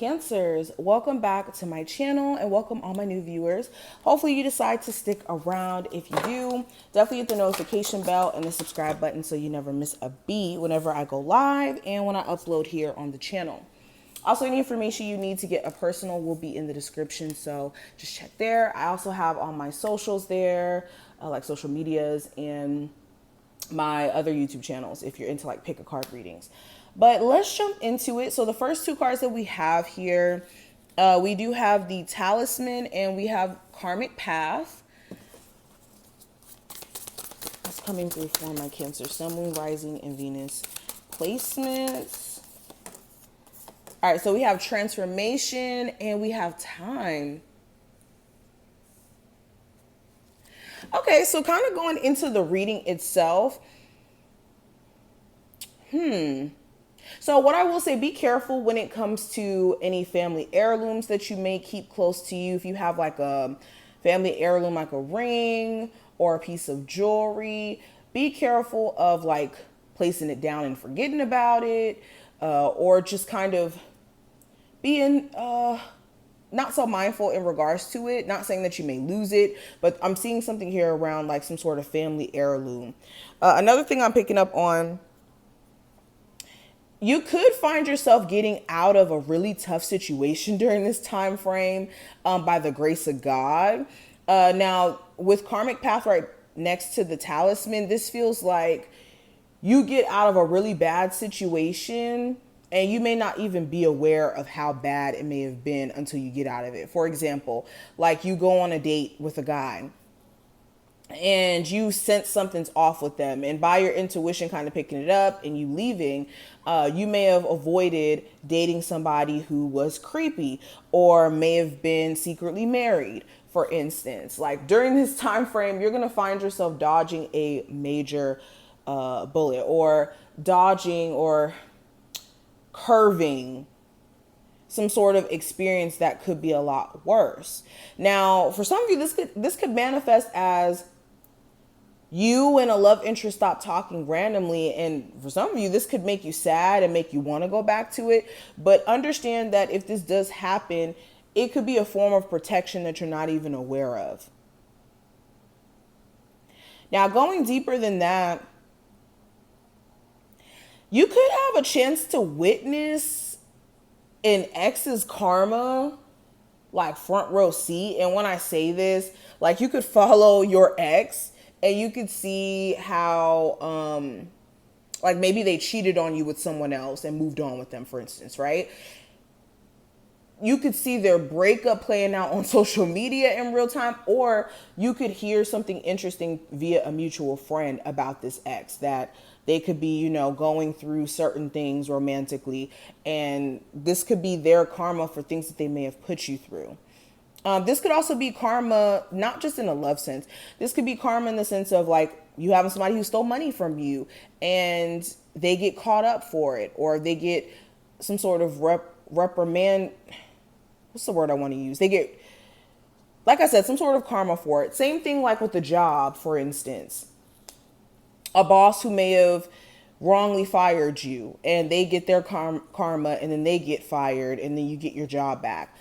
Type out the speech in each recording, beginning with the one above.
Cancers, welcome back to my channel and welcome all my new viewers. Hopefully you decide to stick around. If you do, definitely hit the notification bell and the subscribe button so you never miss a beat whenever I go live and when I upload here on the channel. Also, any information you need to get a personal will be in the description, so just check there. I also have all my socials there, like social medias and my other YouTube channels if you're into like pick a card readings. But let's jump into it. So the first two cards that we have here, we do have the Talisman and we have Karmic Path. That's coming through for my Cancer, Sun, Moon, Rising, and Venus placements. All right, so we have Transformation and we have Time. Okay, so kind of going into the reading itself. So what I will say, be careful when it comes to any family heirlooms that you may keep close to you. If you have like a family heirloom, like a ring or a piece of jewelry, be careful of like placing it down and forgetting about it, or just kind of being not so mindful in regards to it. Not saying that you may lose it, but I'm seeing something here around like some sort of family heirloom. Another thing I'm picking up on, you could find yourself getting out of a really tough situation during this time frame by the grace of God. Now, with Karmic Path right next to the Talisman, this feels like you get out of a really bad situation and you may not even be aware of how bad it may have been until you get out of it. For example, like you go on a date with a guy and you sense something's off with them, and by your intuition kind of picking it up and you leaving, you may have avoided dating somebody who was creepy or may have been secretly married, for instance. Like during this time frame, you're going to find yourself dodging a major bullet, or dodging or curving some sort of experience that could be a lot worse. Now, for some of you, this could manifest as you and a love interest stop talking randomly. And for some of you, this could make you sad and make you want to go back to it. But understand that if this does happen, it could be a form of protection that you're not even aware of. Now, going deeper than that, you could have a chance to witness an ex's karma, like front row seat. And when I say this, like you could follow your ex and you could see how, like maybe they cheated on you with someone else and moved on with them, for instance, right? You could see their breakup playing out on social media in real time, or you could hear something interesting via a mutual friend about this ex, that they could be, you know, going through certain things romantically, and this could be their karma for things that they may have put you through. This could also be karma, not just in a love sense. This could be karma in the sense of like you having somebody who stole money from you and they get caught up for it, or they get some sort of reprimand. What's the word I want to use? They get, like I said, some sort of karma for it. Same thing like with the job, for instance. A boss who may have wrongly fired you and they get their karma and then they get fired and then you get your job back.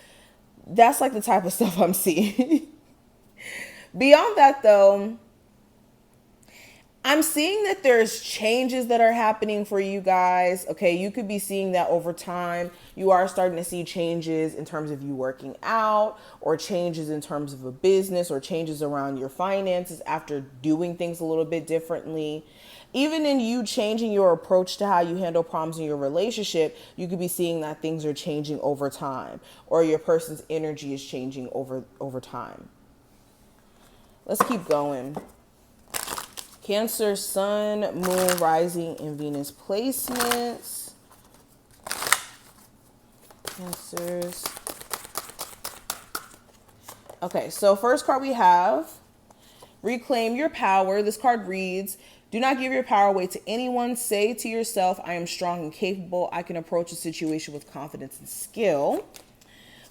That's like the type of stuff I'm seeing. Beyond that, though, I'm seeing that there's changes that are happening for you guys. Okay, you could be seeing that over time. You are starting to see changes in terms of you working out, or changes in terms of a business, or changes around your finances after doing things a little bit differently. Even in you changing your approach to how you handle problems in your relationship, you could be seeing that things are changing over time, or your person's energy is changing over time. Let's keep going. Cancer, Sun, Moon, Rising, and Venus placements. Cancers. Okay, so first card we have, Reclaim Your Power. This card reads, do not give your power away to anyone. Say to yourself, I am strong and capable. I can approach a situation with confidence and skill.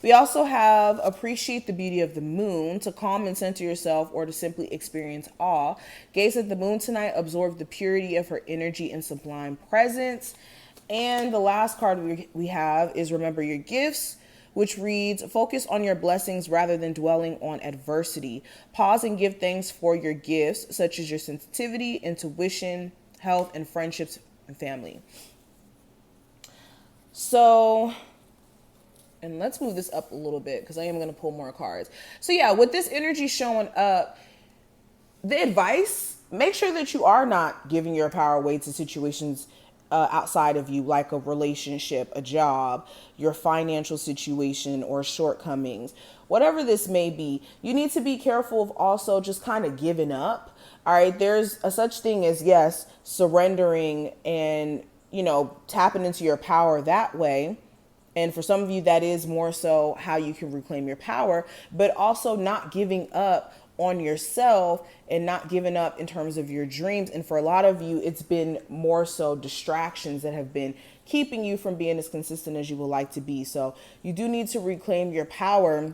We also have Appreciate the Beauty of the Moon. To calm and center yourself, or to simply experience awe. Gaze at the moon tonight. Absorb the purity of her energy and sublime presence. And the last card we have is Remember Your Gifts, which reads, focus on your blessings rather than dwelling on adversity. Pause and give thanks for your gifts, such as your sensitivity, intuition, health, and friendships and family. So, and let's move this up a little bit because I am going to pull more cards. So yeah, with this energy showing up, the advice, make sure that you are not giving your power away to situations outside of you, like a relationship, a job, your financial situation, or shortcomings. Whatever this may be, you need to be careful of also just kind of giving up. All right, there's a such thing as, yes, surrendering and, tapping into your power that way. And for some of you, that is more so how you can reclaim your power, but also not giving up on yourself and not giving up in terms of your dreams. And for a lot of you, it's been more so distractions that have been keeping you from being as consistent as you would like to be. So you do need to reclaim your power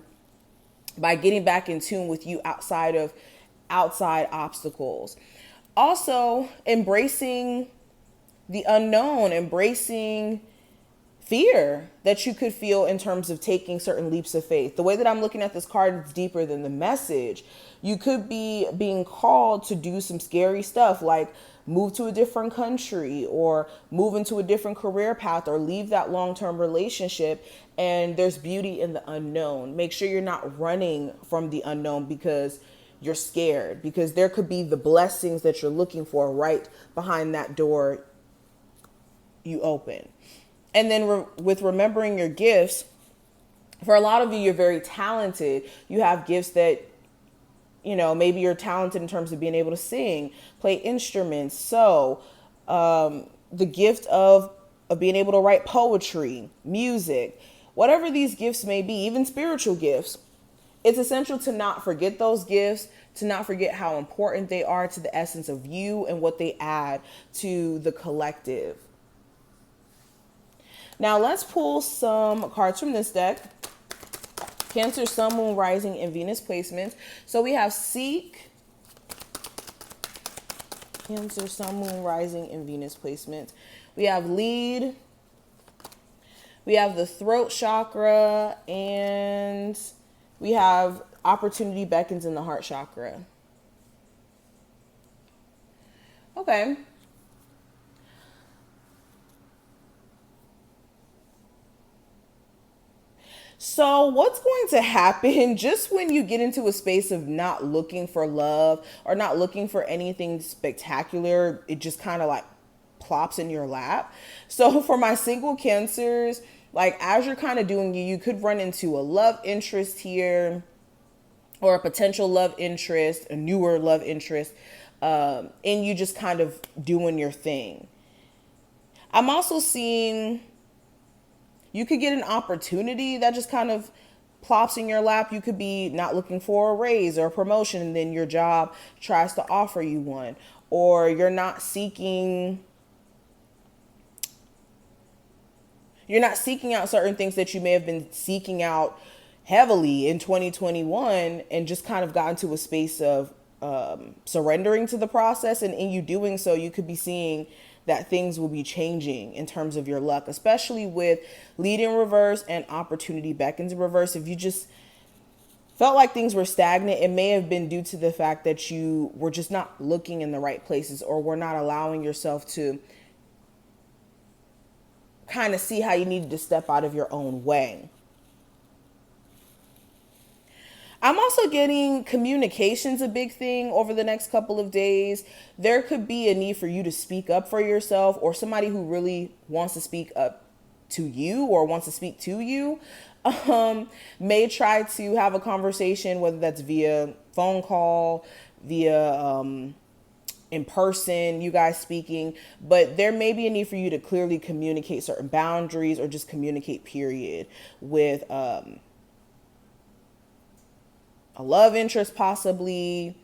by getting back in tune with you outside obstacles. Also, embracing the unknown, embracing fear that you could feel in terms of taking certain leaps of faith. The way that I'm looking at this card is deeper than the message. You could be being called to do some scary stuff like move to a different country or move into a different career path or leave that long-term relationship. And there's beauty in the unknown. Make sure you're not running from the unknown because you're scared, because there could be the blessings that you're looking for right behind that door you open. And then with remembering your gifts, for a lot of you, you're very talented. You have gifts that, maybe you're talented in terms of being able to sing, play instruments. So the gift of being able to write poetry, music, whatever these gifts may be, even spiritual gifts, it's essential to not forget those gifts, to not forget how important they are to the essence of you and what they add to the collective. Now let's pull some cards from this deck. Cancer, Sun, Moon, Rising, and Venus placements. So we have Seek, Cancer, Sun, Moon, Rising, and Venus placements. We have Lead. We have the throat chakra, and we have Opportunity Beckons in the heart chakra. Okay. So what's going to happen just when you get into a space of not looking for love or not looking for anything spectacular, it just kind of like plops in your lap. So for my single Cancers, like as you're kind of doing you could run into a love interest here or a potential love interest, a newer love interest, and you just kind of doing your thing. I'm also seeing you could get an opportunity that just kind of plops in your lap. You could be not looking for a raise or a promotion, and then your job tries to offer you one. Or you're not seeking out certain things that you may have been seeking out heavily in 2021 and just kind of gotten to a space of surrendering to the process. And in you doing so, you could be seeing that things will be changing in terms of your luck, especially with Lead in reverse and Opportunity Beckons in reverse. If you just felt like things were stagnant, it may have been due to the fact that you were just not looking in the right places or were not allowing yourself to kind of see how you needed to step out of your own way. I'm also getting communication's a big thing over the next couple of days. There could be a need for you to speak up for yourself, or somebody who really wants to speak up to you or wants to speak to you may try to have a conversation, whether that's via phone call, via in person, you guys speaking, but there may be a need for you to clearly communicate certain boundaries or just communicate period with a love interest possibly.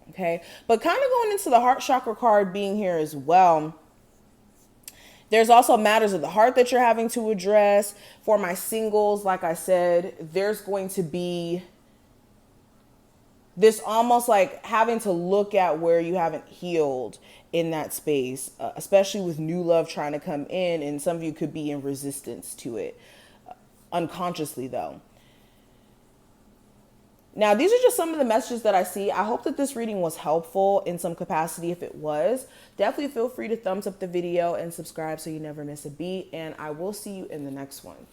Okay, but kind of going into the heart chakra card being here as well, there's also matters of the heart that you're having to address. For my singles, like I said, there's going to be this almost like having to look at where you haven't healed in that space, especially with new love trying to come in, and some of you could be in resistance to it, unconsciously though. Now, these are just some of the messages that I see. I hope that this reading was helpful in some capacity. If it was, definitely feel free to thumbs up the video and subscribe so you never miss a beat. And I will see you in the next one.